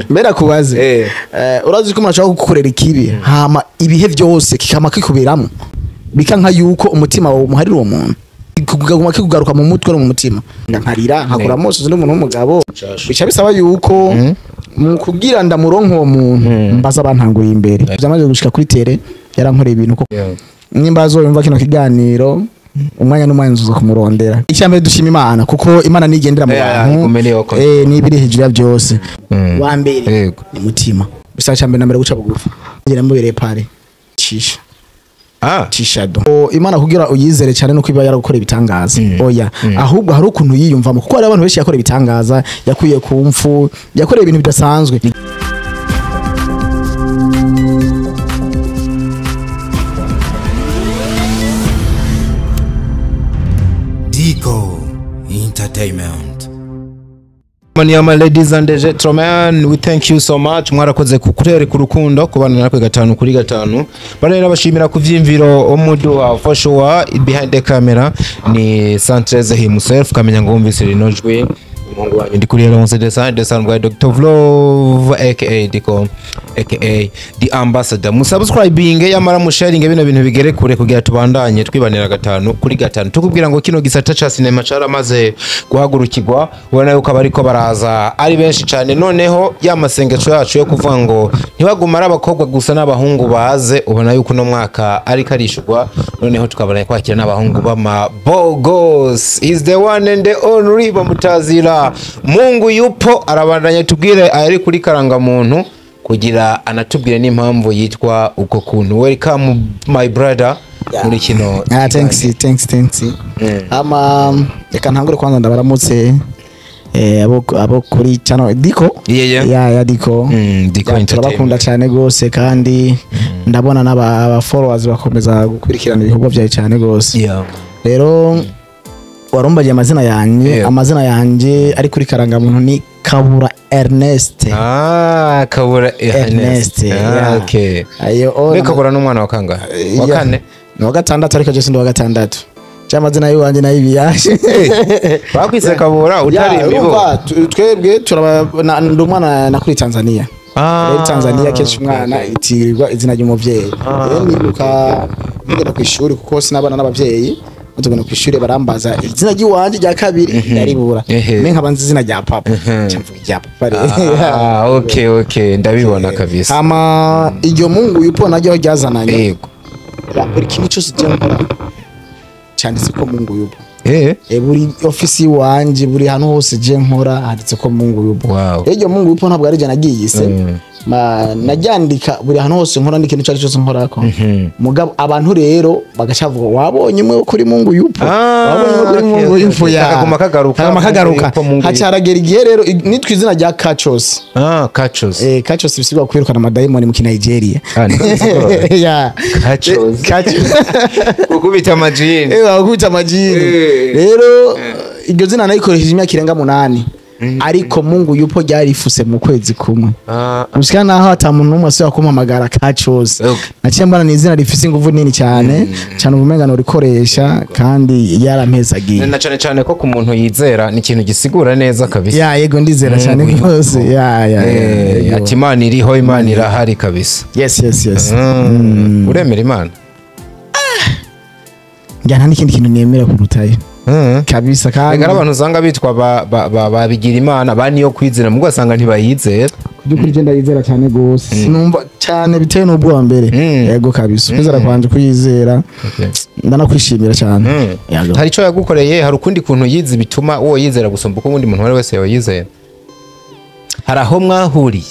mbera kubaze urazi ko umuntu gukorera ikibi hama ibihe byose kikama kikuberamo bikanka yuko umutima wawe umuharira uwo muntu kuguma kikugaruka mu mutwe no mu mutima nkarira nkakora mose n'umuntu w'umugabo bica bisaba yuko kugira ndamuronka uwo muntu mbaza bantanguriye imbere byamaze gushika kuri tere yarankoreye ibintu ko nimbazo yumva kino kiganiro umwanya n'umwanya nzuza kumurondera icyambere dushima Imana kuko Imana nigendera mu bantu nibiri hejuru ya byose wa mbere ni mutima bisa cyambere na mbere guca bugufi ngira mbere pare cisha tishado Imana kugira uyizere cyane no kwiba yaragukora ibitangaza oya ahubwo hari ukuntu yiyumvamo kuko hari abantu benshi yakora ibitangaza yakuye ku mfu yakora ibintu bidasanzwe Entertainment. Manyama ladies and gentlemen, we thank you so much. Mwarakoze kukurere ku rukundo kubana nakwe 5 kuri 5. Barera bashimira kuvyimviro omudu wa for sure behind the camera ni Santreze himself kamenya ngo umvise rinojwe Mungu wanyu ndi kuri Alonso de San by Dr. Vlove aka Diko aka the ambassador. Musubscribing yamara musharing bino bintu bigere kure kugira tubandanye twibanira 5 kuri 5 tukubwira ngo kino gisata ca cinema caramaze guhagurukirwa ubona yuko abariko baraza ari benshi cyane noneho yamasengesho yacu yo kuvuga ngo ntibagumara abakobwa gusa n'abahungu baze ubona yuko no mwaka ari karishurwa noneho tukabana kwakira n'abahungu bama bogos is the one and the only bamutazira Mungu yupo arabandanya tubwire ari kuri karanga muntu kugira anatubwire n'impamvu yitwa uko kuntu. Welcome my brother muri kino. Thanks reka ntangure kwanza ndabaramutse abo kuri channel Diko Diko turabakunda cyane gose kandi ndabona n'aba followers bakomeza gukurikirana ibikorwa byawe cyane gose rero warumbaje amazina yanje ari kuri karanga muntu ni Kabura Ernest. Kabura Ernest. Okay. Ayo Kabura n'umwana wa kanga. Wa kane. Ni wa gatandatu ariko je sindi wa gatandatu. Cyamazina yiwanje na ibiyaje. Bakwise Kabura utari imibo. Twebwe turaba ndumwana na kuri Tanzania. Tanzania kenshi umwana itirirwa izina ry'umuvyeyi. Nibuka ngenda ku ishuri kuko sinabana n'abavyeyi. Tugana ku ishuri barambaza izina ry'iwanje rya kabiri yaribura me nkabanza izina rya papa cyamvuga rya papa okay ndabibona kabisa ama iryo Mungu yupo najyo ryazananye yego buri kintu cyose cyangwa cyanditse ko Mungu yupo buri ofisi wanje buri hano hose je nkora handitse ko Mungu yupo iryo Mungu yupo ntabwo ari je nagiyise najyandika buri hano hose nkora n'ikintu cyari cyose nkorako mugabo abantu rero bagacavuga wabonye umwe kuri Mungu yupo wabonye kuri Mungu yupo yakaguma kagaruka hacaragera igihe rero nitwizina rya Kachos Kachos bisigwa kwirukana amadayimoni mu Nigeria Kachos ukubita amajini ukubita amajini rero iryo zina nayikoresheje imyaka irenga 8 ariko Mungu yupo ryarifuse mu kwezi kumwe ushika naho atamuntu numwe asaba kumpamagara Kachos naciye mbana n'izina rifise ingufu nini cyane ubumenga no rikoresha kandi yarampezagiye na cyane ko ku muntu yizera ni ikintu gisigura neza kabisa yego ndizera cyane rwose ati Imana iriho Imana irahari kabisa yes uremera Imana njyana n'ikindi kintu nemera kurutayo kabisa kandi abantu zanga bitwa babigira Imana bani yo kwizera mu gasanga ntibayizera kuri je ndayizera cyane gose numva cyane bitewe n'ubwo mbere yego kabisa kwizera kwanje kuyizera ndanakwishimira cyane hari cyo yagukoreye hari ukundi kuntu yize bituma uwo yizera gusumba uko undi muntu wari wese yizera hari aho mwahuriye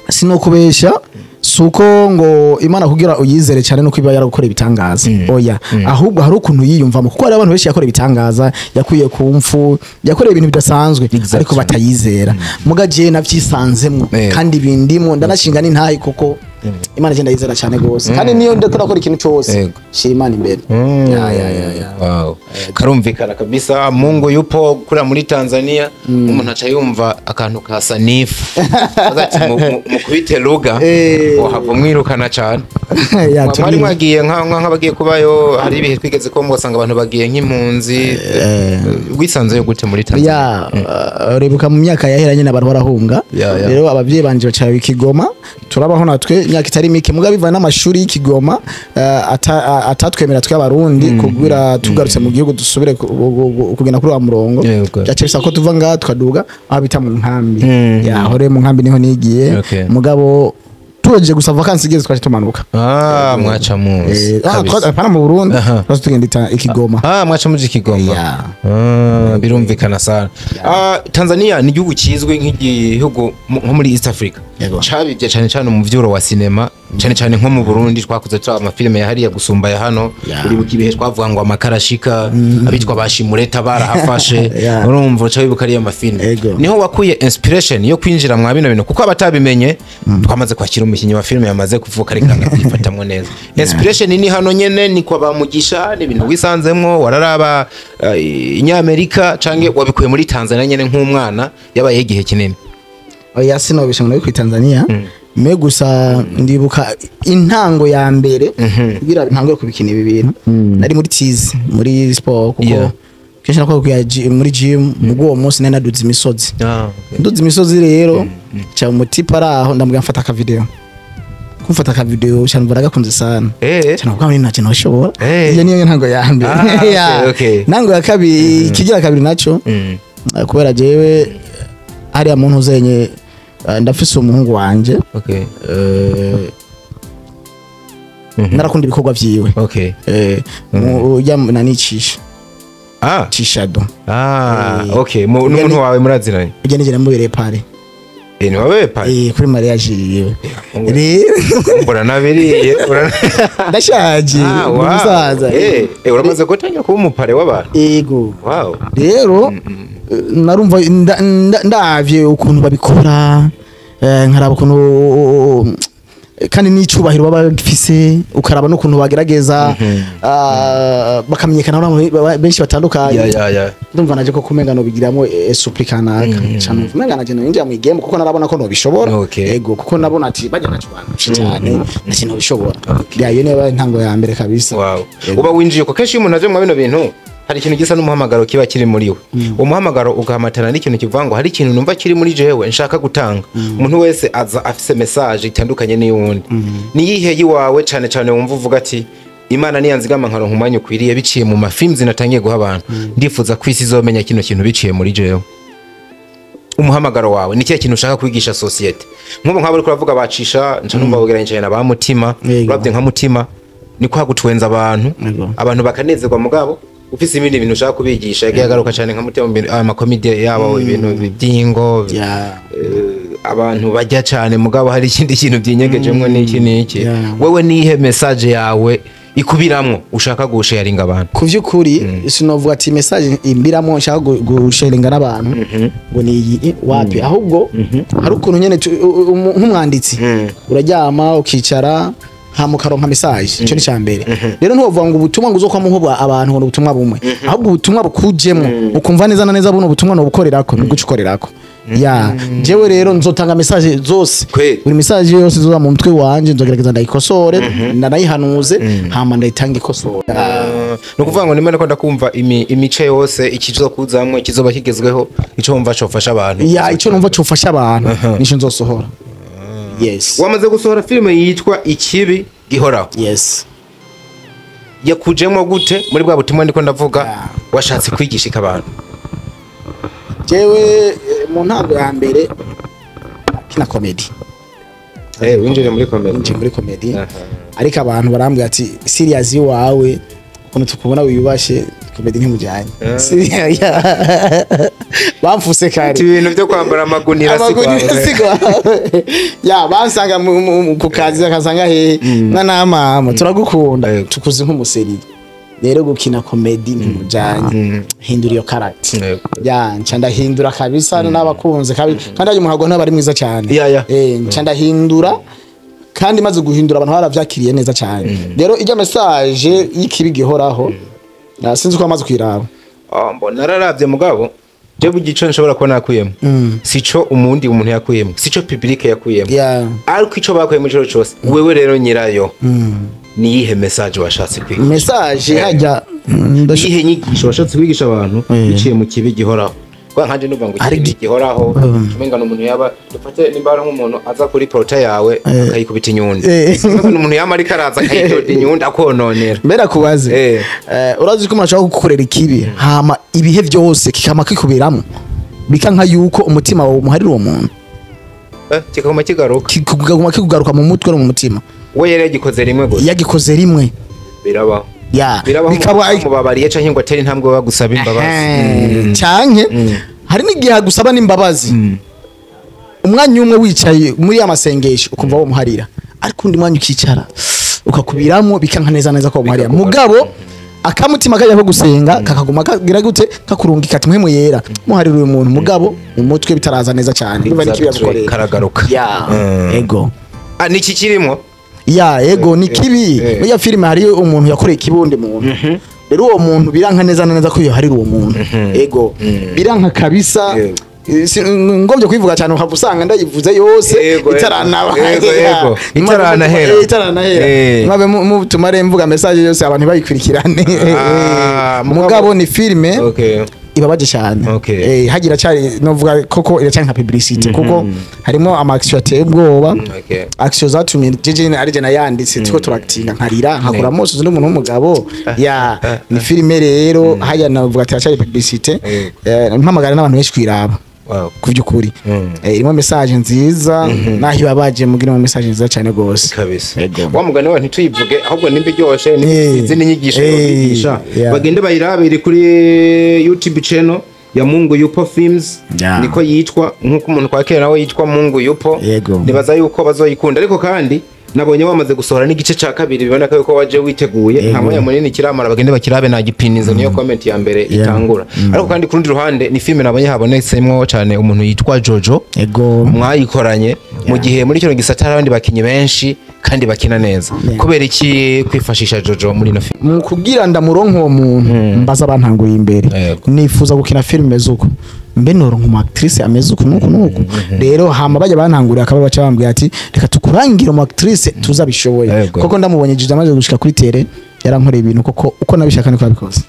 sinokubesha suko ngo Imana kugira uyizere cyane no kwiba yaragukora ibitangaza oya ahubwo hari ukuntu yiyumvamo kuko hari abantu benshi yakora ibitangaza yakuye ku mfu yakora ibintu bidasanzwe ariko batayizera mugaje navyisanzemo kandi bindimo ndanashinga n'intayi kuko Imana je ndayizera cyane gose kandi niyo ndakora ikintu cyose shira Imana imbere wow karumvikana kabisa Mungu yupo kura muri Tanzania umuntu acha yumva akantu ka sanifu agati mu kubite luga hava mwirukana cyane mwari mwagiye nk'abagiye kubayo hari ibihe twigeze ko mugasanga abantu bagiye nk'impunzi wisanze yo gute muri Tanzania rebuka mu myaka yaheranye n'abantu barahunga rero abavyeyi banje bacaye Kigoma turabaho natwe myaka itari mike mugabe bivana n'amashuri y'Ikigoma atatwemera twe abarundi kugira tugarutse mu gihugu dusubire kugenda kuri wa murongo byace bisako tuva nga tukaduga aho bita mu nkambi hore mu nkambi niho nigiye mugabo tuje gusa vacances igeze twaje tumanuka mwaca muzi para mu Burundi twaje tugenda Ikigoma mwaca muzi Ikigoma birumvikana sana Tanzania ni igihugu kizwe nk'igihugu nko muri East Africa cabivye cyane mu vyuro wa cinema cyane nko mu Burundi twakuze twa amafilme yahariya gusumba ya hano uri bukibihe twavuga ngo amakarashika abitwa bashimureta barahafashe urumva cabibuka ari amafilme niho wakuye inspiration yo kwinjira mu bino bintu kuko abatabimenye twamaze kwakira umukinyi wa filme yamaze kuvuka ari kanga kwifatamwe neza inspiration ni hano nyene ni kwa bamugisha ni ibintu wisanzemwo wararaba inyamerika canke wabikuye muri Tanzania nyene nk'umwana yabaye igihe kinini oya sinobisha muri Tanzania me gusa ndibuka intango ya mbere kugira intangwe kubikina ibi bintu nari muri tizi muri sport kuko kenshi nako muri gym mugo munsi nari naduze imisozi nduze imisozi rero cha MUTIMA araho ndambwa mfata aka video kumfata aka video cyane gakunze sana cyane kuko nta kintu ushobora iyo niyo ntango ya mbere ntango ya kabiri kigira kabiri naco kubera jewe hariya muntu uzenye ndafise umuhungu wanje narakunda ibikorwa vyiwe ujya nanicisha cishado n'umuntu wawe muraziranye ugende jye namubere pare ni wawe pare kuri mariage yiwe mbona nabiriye ndashaje umusaza uramaze gutanya kuba umupare w'abantu yego rero narumva ndavye ukuntu babikora nkaraba ukuntu kandi n'icubahiro baba bafise ukaraba n'ukuntu bagerageza bakamenyekana benshi batandukanye ndumva naje ko kumenga no bigiramo supplikanaka cyane kumenga naje no injya mu game kuko narabona ko no bishobora yego kuko nabona ati bajya nacubana cyane nasi no bishobora yayo ne ntango ya mbere kabisa uba winjiye ko kenshi umuntu aje mu bino bintu hari ikintu gisa n'umuhamagaro kiba kiri muri we umuhamagaro ugahamatana n'ikintu kivuga hari ikintu numva kiri muri jewe nshaka gutanga umuntu wese aza afise message itandukanye n'iyundi niyihe yiwawe cyane wumva uvuga ati Imana niyanzigama nkaro nkumanyo kwiriye biciye mu mafilms natangiye guha abantu ndifuza kwisi zomenya kino kintu biciye muri jewe umuhamagaro wawe ni kiye kintu ushaka kwigisha society nk'ubu nk'abo uri kuravuga bacisha ncanumva bogeranye na ba MUTIMA urabye nka MUTIMA ni kwa gutwenza abantu bakanezerwa mugabo ufise ibindi bintu ushaka kubigisha yagaruka cyane nka MUTIMA amakomedi yabo ibintu byingo abantu bajya cyane mugabo hari ikindi kintu byinyegejemwe n'iki wewe nihe message yawe ikubiramwo ushaka gusharinga abantu kuvyukuri sinovuga ati message imbiramo nshaka gusharinga n'abantu ngo ni wapi ahubwo hari ukuntu nyene nk'umwanditsi uraryama ukicara hamukaronka message cyo ni cyambere rero ntuvuga ngo ubutumwa ngo uzokwa muhobwa abantu ngo ubutumwa bumwe ahubwo ubutumwa bukujemo ukumva neza na neza buno ubutumwa no bukorerako n'ugucukorerako jewe rero nzotanga message zose buri message yose zoza mu mutwe wanje nzogerageza ndayikosore nanayihanuze hama ndayitanga ikosora no kuvuga ngo nimene ko ndakumva imice yose ikizo kuzamwe kizoba kigezweho ico wumva cofasha abantu ico numva cofasha abantu nisho nzosohora wamaze gusohora filime yitwa Ikibi Gihoraho yakujemo gute muri bwa butumwa ndiko ndavuga washatse kwigisha abantu jewe mu ntango ya mbere kina comedy winjire muri comedy ariko abantu barambwira ati serious wawe ukuntu tukubona wiyubashe comedy ntimujyanye bamfuse kare ibintu byo kwambara amagunira sikwa bansanga ku kazi akasanga he mwana mama turagukunda tukuze nk'umuseri rero gukina comedy ntimujyanye hindura iyo character nca ndahindura kabisa n'abakunze kandi ayo muhago ntabari mwiza cyane nca ndahindura kandi maze guhindura abantu baravyakiriye neza cyane rero ijya message y'ikibi gihoraho sinzi ko amaze kwiraba mbona nararavye mugabo je bugico nshobora kubona yakuyemo sico umundi umuntu yakuyemo sico public yakuyemo ariko ico bakuye mu cyo cyose wewe rero nyirayo ni yihe message washatse kwiga message hajya yihe nyigisho washatse kwigisha abantu biciye mu kibi gihoraho kwa nkanje numva ngo kibi gihoraho umenga n'umuntu yaba dufate nimbara nk'umuntu aza kuri porta yawe akayikubita inyundi n'umuntu yama ari karaza akayikubita inyundi akononera mbera kubaze urazi ko mashaka gukorera ikibi hama ibihe byose kikama kikuberamo bikanka yuko umutima wawe umuharira uwo muntu kikaguma kikugaruka mu mutwe no mu mutima we yari yagikoze rimwe gusa yagikoze rimwe birabaho bikaba mubabariye canke ngo atari ntambwe bagusaba imbabazi canke hari n'igihe gusaba n'imbabazi umwanya umwe wicaye muri amasengesho ukumva wo muharira ariko undi mwanya ukicara ukakubiramo bikanka neza ko muharira mugabo akamutima kajya ko gusenga kakaguma kagira gute kakurungika ati mpemu yera muharira uyu muntu mugabo umutwe bitaraza neza cyane biva n'ikibi yagukoreye karagaruka ego niki kirimo ego ni kibi muri filime hari umuntu yakoreye kibundi muntu rero uwo muntu biranka neza ko yoharira uwo muntu ego biranka kabisa ngombye kwivuga cyane ukavusanga ndayivuze yose itaranahera mwabe mutumare mvuga message yose abantu bayikurikirane mugabo ni filime ibabaje cyane hagira cyari novuga koko iracyari nka publicity kuko harimo ama action ateye ubwoba action zatumye jeje ari je nayanditse tiko turactinga nkarira nkakura mose undi muntu w'umugabo ni filime rero hajya navuga ati iracyari publicity mpamagara n'abantu benshi kwiraba kuvyukuri irimo message nziza naho ibabaje mugira message nziza cyane gose kabisa wamugane wa ntituyivuge ahubwo nimbe ryoshe n'izindi nyigisho bigisha bagende bayirabe iri kuri YouTube channel ya Mungu Yupo Films niko yitwa nkuko umuntu kwa kera nawe yitwa Mungu Yupo nibaza yuko bazoyikunda ariko kandi nabonye bamaze gusohora n'igice ca kabiri biboneka yuko waje witeguye nta mwanya munini kiramara bagende bakirabe na gipinizo niyo comment ya mbere itangura ariko kandi kurundi ruhande ni filme nabonye habonetsemwo cyane umuntu yitwa Jojo mwayikoranye mu gihe muri cyo gisata abandi bakinyi benshi kandi bakina neza kubera iki kwifashisha Jojo muri no film kugira ndamuronka uwo muntu mbaza bantanguriye imbere nifuza gukina filme zuko mbe noronka umu actrice ameze uko nuko rero hama bajya bantanguriye akaba baca bambwiye ati reka tukurangira umu actrice tuzabishoboye koko ndamubonye Jojo amaze gushika kuri tere yarankoreye ibintu koko uko nabishaka niko abikoze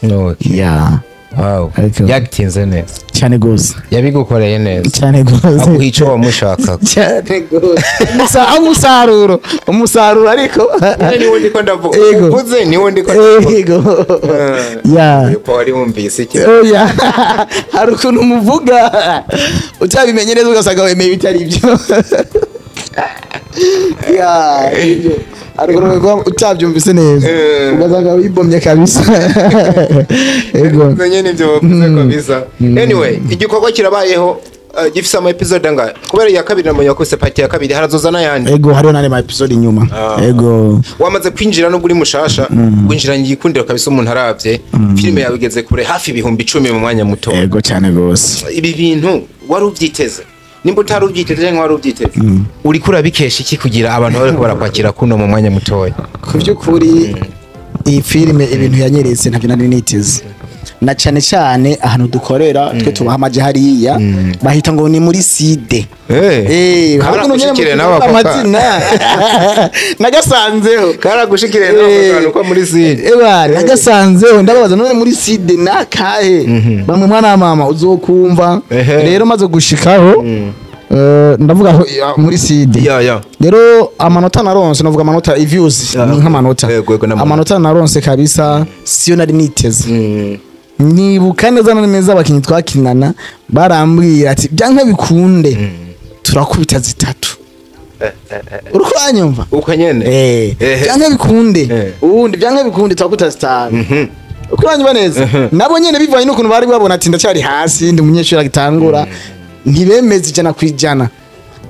yagitinze neza cyane gose yabigukoreye neza cyane gose aguhico wamushaka cyane gose umusaruro ariko ni wundi ko ndavuga uvuze ni wundi ko yupo wari wumvise iki hari ukuntu umuvuga utabimenye neza ugasaga wemeye bitari ibyo ariko utabyumvise neza ugazaga wibomye kabisa menye nivyo bavuze kabisa anyway igikorwa kirabayeho gifisa ama episode anga kubera ya kabiri namenya ko sepati ya kabiri harazozana yandi hariho nane ma episode inyuma wamaze kwinjira no guri mushasha winjira ngikundira kabisa umuntu aravye filime yabigeze kure hafi ibihumbi 10 mu mwanya muto cyane gose ibi bintu wari uvyiteze nimba utari ubyiteze cyangwa wari ubyiteze uri kura bikesha iki kugira abantu bari barakwakira kuno mu mwanya mutoya kuvyukuri iyi filime ibintu yanyeretse ntabyo nari niteze na cyane ahantu dukorera twe tubaha amaje hariya bahita ngo ni muri side karagushikire nawe amazina nagasanzeho karagushikire nawe uko muri side nagasanzeho ndababaza none muri side nakahe bamwe mwana mama uzokumva rero maze gushikaho ndavuga muri side rero amanota naronse navuga amanota views ni nk'amanota amanota naronse kabisa siyo nari niteze nibuka neza abakinyi twakinana barambwira ati byanka bikunde turakubita zitatu urukwanyumva uko nyene byanka bikunde ubundi byanka bikunde turakubita zitanu ukwanyumva neza nabo nyene bivaye n'ukuntu bari babona ati ndacyari hasi ndi umunyeshuri agitangura ntibemeze ijana kwijana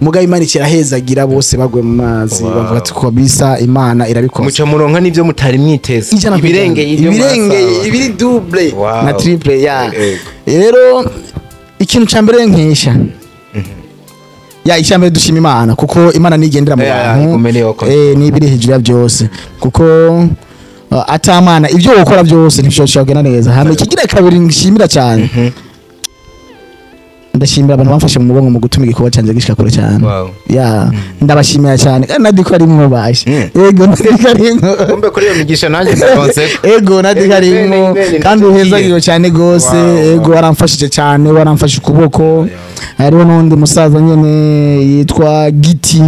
mugaye Imana ikirahezagira bose bagwe mu mazi bavuga ati ko bisa Imana irabikoze muca muronka nivyo mutari mwiteze ibirengeye ibiri double na triple rero ikintu cyambere nkesha icyambere dushima Imana kuko Imana nigendera mu bantu nibiri hejuru ya byose kuko atamana ibyo ukora byose ntibishobora kugenda neza hame kigira kabiri ngishimira cyane ndashimira abantu bamfashe mu mugongo mu gutuma igikorwa canje gishika kure cyane Wow. ya ndabashimira cyane kandi nadiko ari mwo baje yego nadiko ari mwo kumbe kuri iyo migisha nanjye ndaronse ego nadiko ari mwo kandi uheza giyo cyane gose ego waramfashije cyane waramfashe ukuboko hariho n'undi musaza nyene yitwa Giti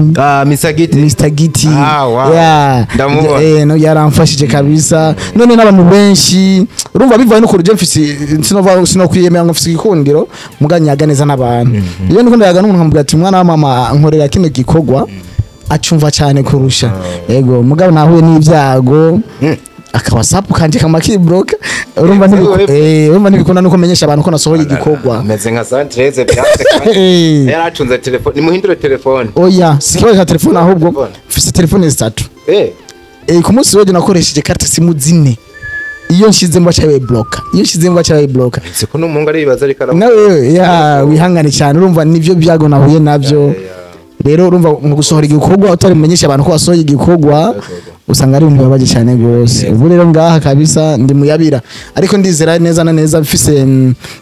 Mr. Giti Mr. Giti wow. ya Ndamubona. no yaramfashije kabisa none n'abantu benshi urumva bivaye no kuruje mfisi sinokwiyemera ngo mfisi igikundiro muganyaga neza n'abantu iyo niko ndayaga n'umuntu nkamubwira ati mwana wa mama nkorera kino gikorwa acumva cyane kurusha yego mugabo nahuye n'ibyago akawasapu kanje kamakibroka urumva ntibikunda nuko menyesha abantu ko nasohoye igikorwa meze nka santreze byatse kandi yaracunze telefone nimuhindure telefone oya sikibaje ka telefone ahubwo mfise telefone zitatu ku munsi weje nakoresheje carte simu zine iyo nshizemo bacha block siko n'umungu ari bibaza ariko nawe ya wihangane cyane urumva nivyo byago nahuye navyo rero urumva mu gusohora igikorwa utari menyesha abantu ko wasohoye igikorwa usanga ari ibintu bibabaje cyane gose ubu rero ngaha kabisa ndi muyabira ariko ndizera neza na neza bifise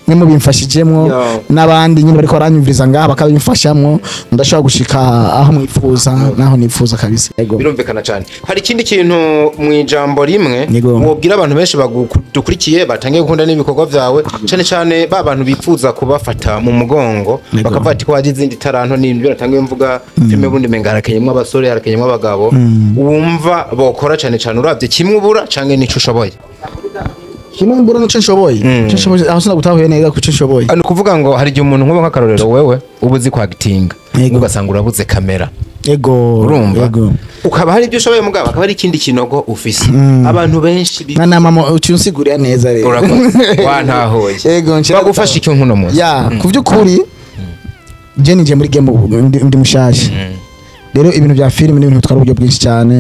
mu bimfashijemwo n'abandi nyine bariko baranyumviriza ngaha bakabimfashamwo ndashobora gushika aho mwifuza naho nifuza kabisa yego birumvikana cyane hari ikindi kintu mu ijambo rimwe wobwira abantu benshi bagukurikiye batangiye gukunda n'ibikorwa byawe cyane cyane ba bantu bifuza kubafata mu mugongo bakavuga ati ko waje izindi taranto n'ibyo natangiye mvuga filme bundi mengarakenyemo abasore harakenyemo abagabo wumva bokora cyane cyane uravye kimwe ubura canke nico ushoboye kimwe mbura nico nshoboye aho sina gutahuye neza ku cyo nshoboye ni kuvuga ngo hari igihe umuntu nk'ubu nk'akarorero wewe ubuzi kwagitinga ugasanga urabuze kamera ego urumva ukaba hari ibyo ushoboye mugabo akaba ari ikindi kinogo ufise abantu benshi na mama ucyunsigurira neza rero wantahoye ego bagufasha icyo nkuno munsi ya kuvyukuri je nije muri game ndi mushasha rero ibintu bya filime n'ibintu bitwara uburyo bwinshi cyane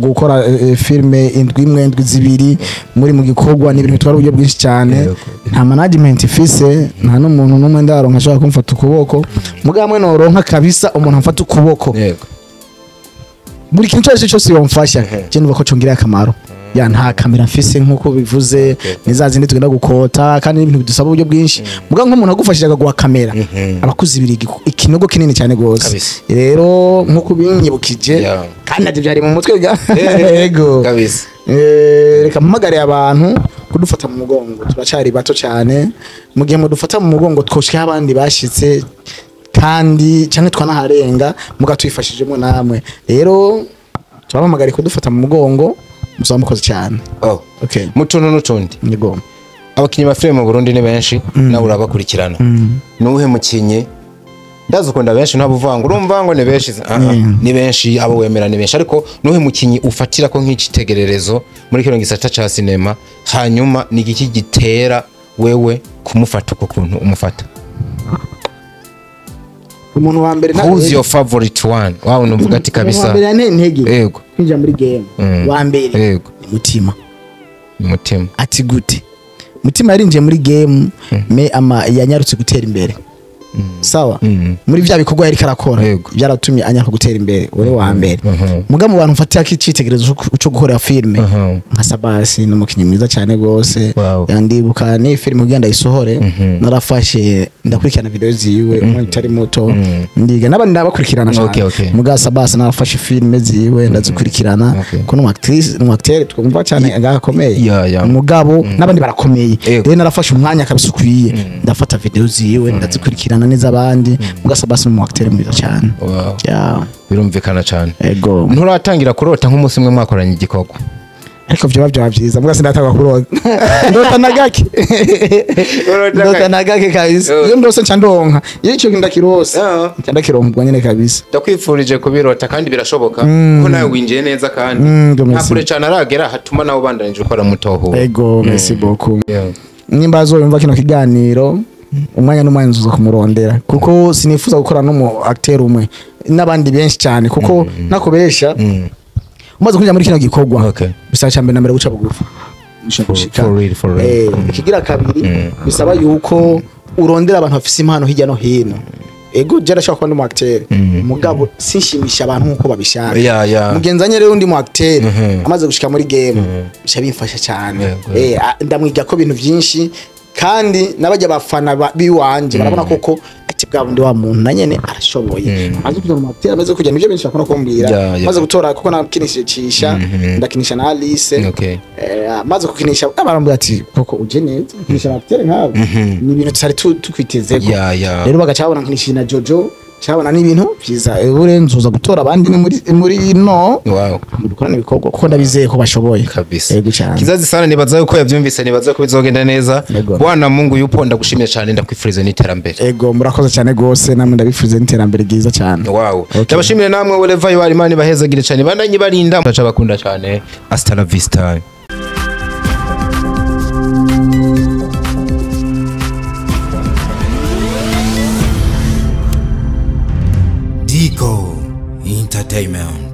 gukora filime indwi zibiri muri mu gikorwa n'ibintu bitwara uburyo bwinshi cyane nta management ifise nta n'umuntu n'umwe ndaronka ashobora kumfata ukuboko mugamwe noronka kabisa umuntu amfata ukuboko buri kintu cyose yomfasha je nuko congira akamaro ya nta kamera mfise nkuko bivuze nizazindi tugenda gukota kandi ibintu bidusaba uburyo bwinshi muga nk'umuntu agufashije akaguha kamera abakuzibira ikinogo kinini cyane gose rero nkuko binyibukije kandi navyo byari mu mutwe yego kabisa reka mpamagare abantu kudufata mu mugongo turacari bato cyane mu gihe mu dufata mu mugongo twoshika abandi bashitse kandi cyane twanaharenga muga twifashijemo namwe rero tubamagare kudufata mu mugongo muzamukoze cyane okay mutuntu n'utundi yego abakinyi ba filime mu Burundi ni benshi nawe urabakurikirana nuhe mukinyi ndazo ukunda benshi ntabuvanga urumva ngo ni benshi ni benshi abo wemera ni benshi ariko nuhe mukinyi ufatira ko nk'icitegererezo muri kino gisata ca cinema hanyuma ni iki gitera wewe kumufata uko kuntu umufata umuntu wa mbere who's your favorite one wawe numvuga ati kabisa wa mbere ntege yego kwinjira muri game wa mbere yego mutima mutima ati gute mutima yarinjiye muri game me ama yanyarutse gutera imbere sawa muri vya bikorwa yari karakora byaratumye anyaka gutera imbere uri wa mbere muga mu bantu mfatira kicitegerezo cyo gukora filme nka Sabasi n'umukinyi mwiza cyane gose yandibuka ni filme ugenda isohore narafashe ndakurikirana video ziwe umwe cyari moto ndiga nabandi ndabakurikirana cyane muga Sabasi narafashe filme ziwe ndazikurikirana ko n'umacteur twumva cyane agakomeye mugabo nabandi barakomeye rero narafashe umwanya kabisukwiye ndafata video ziwe ndazikurikirana neza abandi mugasabase mu acteur mwiza cyane birumvikana cyane ego nturatangira kurota nk'umunsi umwe mwakoranye igikorwa ariko byo bavyiza mugase ndataka kurota ndota nagake kabisa iyo ndose candonka iyo ico ndakirose cyandakironka ubwo nyene kabisa ndakwifurije kubirota kandi birashoboka ko nawe winjiye neza kandi nta kure cyane aragera hatuma nawe bandanije ukora mutoho ego merci beaucoup nimba azoyumva kino kiganiro umwanya n'umwanya nzuza kumurondera kuko sinifuza gukora no mu acteur umwe n'abandi benshi cyane kuko nakobesha umaze kujya muri kino gikorwa bisaba cyane na mbere guca bugufi kigira kabiri bisaba yuko urondera abantu bafise impano hirya no hino ego jara shaka kuba ndi mu acteur mugabo sinshimisha abantu nkuko babishaka mugenzanye rero ndi mu acteur amaze gushika muri game bisha bimfasha cyane ndamwiga ko ibintu byinshi kandi nabajya bafana biwanje barabona koko ati bwa bundi wa muntu na nyene arashoboye aje kuja mu matera amaze kujya nivyo bintu bakora kumbwira maze gutora kuko nakinishije cisha ndakinisha na Alice maze kukinisha abarambira ati koko uje neza kinisha matera nkabo ni ibintu tutari tukwitezeko rero bagacabona nkinisha na Jojo cyabona ni ibintu byiza urenzuza gutora abandi muri no dukorana ibikorwa kuko ndabizeye ko bashoboye kabisa kizazi sana nibaza yuko yavyumvise nibaza ko bizogenda neza bwana Mungu yupo ndagushimiye cyane ndakwifuriza n'iterambere ego murakoze cyane gose namwe ndabifuriza n'iterambere ryiza cyane ndabashimire namwe whatever you are imani bahezagire cyane bandanyi barinda ndaca bakunda cyane hasta la vista Entertainment.